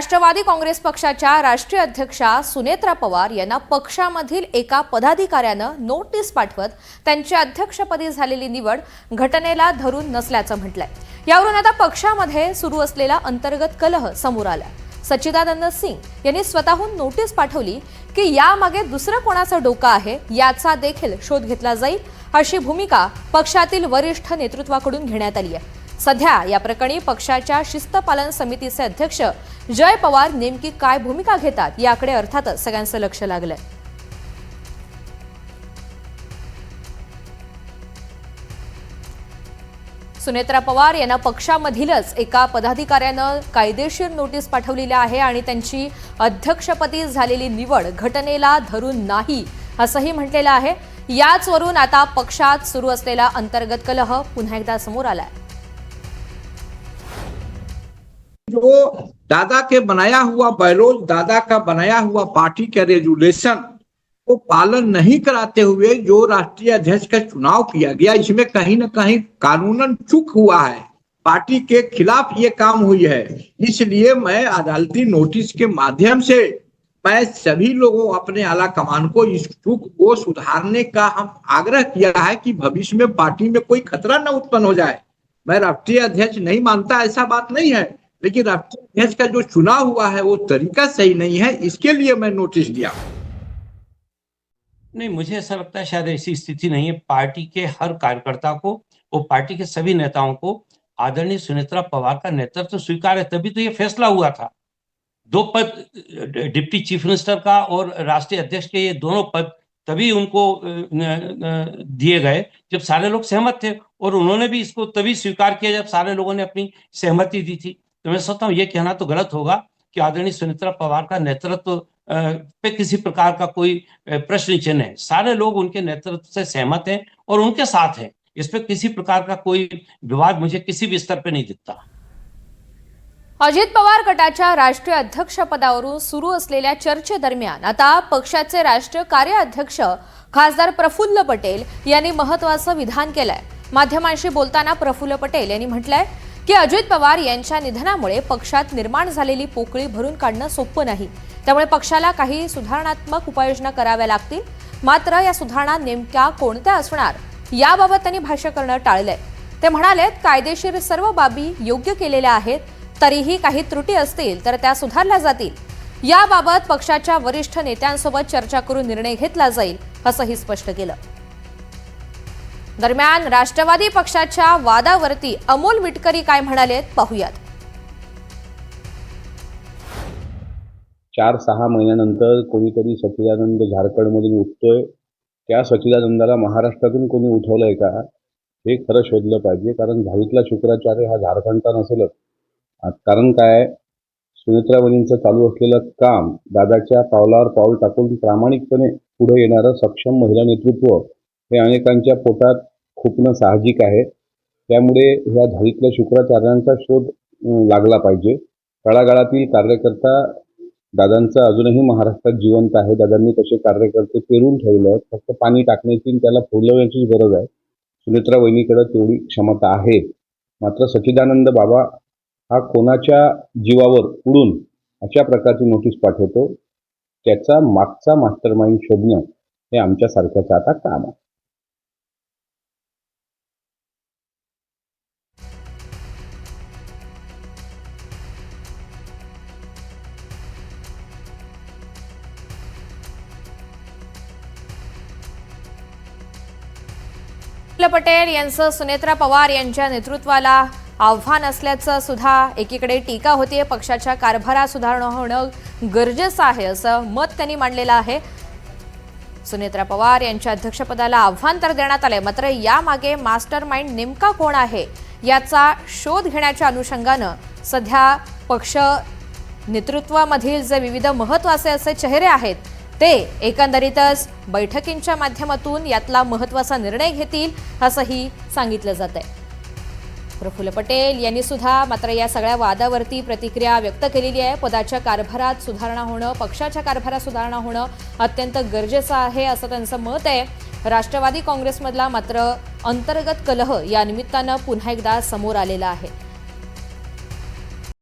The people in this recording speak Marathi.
राष्ट्रवादी काँग्रेस पक्षाच्या राष्ट्रीय अध्यक्षा सुनेत्रा पवार यांना पक्षामधील एका पदाधिकाऱ्यानं नोटीस पाठवत त्यांची अध्यक्षपदी झालेली निवड घटनेला धरून नसल्याचं म्हटलंय। यावरून आता पक्षामध्ये सुरू असलेला अंतर्गत कलह समोर आला। सच्चिदानंद सिंग यांनी स्वतःहून नोटीस पाठवली की यामागे दुसरं कोणाचं डोकं आहे याचा देखील शोध घेतला जाईल, अशी भूमिका पक्षातील वरिष्ठ नेतृत्वाकडून घेण्यात आली आहे। सध्या या प्रकरणी पक्षाच्या शिस्तपालन समितीचे अध्यक्ष जय पवार नेमकी काय भूमिका घेतात याकडे अर्थातच सगळ्यांचं लक्ष लागलंय। सुनेत्रा पवार यांना पक्षामधीलच एका पदाधिकाऱ्यानं कायदेशीर नोटीस पाठवलेली आहे आणि त्यांची अध्यक्षपदी झालेली निवड घटनेला धरून नाही असंही म्हटलेलं आहे। याचवरून आता पक्षात सुरू असलेला अंतर्गत कलह पुन्हा एकदा समोर आलाय। जो दादा के बनाया हुआ बैलोज, दादा का बनाया हुआ पार्टी का रेजुलेशन को पालन नहीं कराते हुए जो राष्ट्रीय अध्यक्ष का चुनाव किया गया, इसमें कहीं न कहीं कानूनन चूक हुआ है, पार्टी के खिलाफ ये काम हुई है। इसलिए मैं अदालती नोटिस के माध्यम से मैं सभी लोगों अपने आला कमान को इस चूक को सुधारने का हम आग्रह किया है कि भविष्य में पार्टी में कोई खतरा न उत्पन्न हो जाए। मैं राष्ट्रीय अध्यक्ष नहीं मानता, ऐसा बात नहीं है, लेकिन राष्ट्रीय अध्यक्ष का जो चुनाव हुआ है वो तरीका सही नहीं है, इसके लिए मैं नोटिस दिया। नहीं, मुझे ऐसा लगता है शायद ऐसी स्थिति नहीं है। पार्टी के हर कार्यकर्ता को और पार्टी के सभी नेताओं को आदरणीय सुनेत्रा पवार का नेतृत्व स्वीकार है, तभी तो ये फैसला हुआ था। दो पद, डिप्टी चीफ मिनिस्टर का और राष्ट्रीय अध्यक्ष के, ये दोनों पद तभी उनको दिए गए जब सारे लोग सहमत थे, और उन्होंने भी इसको तभी स्वीकार किया जब सारे लोगों ने अपनी सहमति दी थी। तो मैं सोचता हूँ ये कहना तो गलत होगा कि आदरणीय सुनेत्रा पवार का नेतृत्व पे किसी प्रकार का कोई प्रश्न चिन्ह है। सारे लोग उनके नेतृत्व से सहमत हैं और उनके साथ हैं। इस पे किसी प्रकार का कोई विवाद मुझे किसी भी स्तर पे नहीं दिखता। अजित पवार गटाच्या राष्ट्रीय अध्यक्षपदावरून सुरू असलेल्या चर्चेदरम्यान आता पक्षाचे राष्ट्रीय कार्याध्यक्ष खासदार प्रफुल्ल पटेल यांनी महत्त्वाचं विधान केलंय। माध्यमांशी बोलताना प्रफुल्ल पटेल यांनी म्हटलंय की अजित पवार यांच्या निधनामुळे पक्षात निर्माण झालेली पोकळी भरून काढणं सोपं नाही, त्यामुळे पक्षाला काही सुधारणात्मक उपाययोजना कराव्या लागतील। मात्र या सुधारणा नेमक्या कोणत्या असणार याबाबत त्यांनी भाष्य करणं टाळलंय। ते म्हणाले, कायदेशीर सर्व बाबी योग्य केलेल्या आहेत, तरीही काही त्रुटी असतील तर त्या सुधारल्या जातील। याबाबत पक्षाच्या वरिष्ठ नेत्यांसोबत चर्चा करून निर्णय घेतला जाईल असंही स्पष्ट केलं। दरम्यान राष्ट्रवादी पक्षाच्या वादावरती अमोल मिटकरी काय म्हणालेत पाहूयात। 4-6 महिन्यानंतर कोणीतरी सच्चिदानंद झारखंडमधून उठतोय, त्या सच्चिदानंदाला महाराष्ट्रातून कोणी उठवलंय का हे खरं शोधलं पाहिजे। कारण झाडीतला शुक्राचार्य हा झारखंडचा नसेलच। कारण काय, सुनेत्रा वहिनींचं चालू असलेलं काम, दादाच्या पावलावर पाऊल टाकून प्रामाणिकपणे पुढे येणारं सक्षम महिला नेतृत्व हे अनेकांच्या पोटात खुपणं साहजिक आहे। त्यामुळे ह्या झाडीतल्या शुक्राचार्यांचा शोध लागला पाहिजे। तळागाळातील कार्यकर्ता दादांचा अजूनही महाराष्ट्रात जिवंत आहे। दादांनी तसे कार्यकर्ते पेरून ठेवले आहेत, फक्त पाणी टाकण्याची त्याला फुलवण्याची गरज आहे। सुनेत्रा वहिनीकडे तेवढी क्षमता आहे। मात्र सच्चिदानंद बाबा हा कोणाच्या जीवावर उडून अशा प्रकारची नोटीस पाठवतो, त्याचा मागचा मास्टरमाइंड शोधणं हे आमच्या सारख्याचं आता काम आहे। पटेल यांचं सुनेत्रा पवार यांच्या नेतृत्वाला आव्हान असल्याचं सुद्धा एकीकडे टीका होतीये। पक्षाच्या कारभारात सुधारणा होणं गरजेचं आहे असं मत त्यांनी मांडलेलं आहे। सुनेत्रा पवार यांच्या अध्यक्षपदाला आव्हान तर देण्यात आलंय, मात्र यामागे मास्टरमाइंड नेमका कोण आहे याचा शोध घेण्याच्या अनुषंगानं सध्या पक्ष नेतृत्वामधील जे विविध महत्त्वाचे असे चेहरे आहेत ते एकंदरीतच बैठकींच्या माध्यमातून यातला महत्त्वाचा निर्णय घेतील असंही सांगितलं जातंय। प्रफुल्ल पटेल यांनी सुद्धा मात्र या सगळ्या वादावरती प्रतिक्रिया व्यक्त केलेली आहे। पदाच्या कारभारात सुधारणा होणं, पक्षाच्या कारभारात सुधारणा होणं अत्यंत गरजेचं आहे असं त्यांचं मत आहे। राष्ट्रवादी काँग्रेसमधला मात्र अंतर्गत कलह या निमित्तानं पुन्हा एकदा समोर आलेला आहे।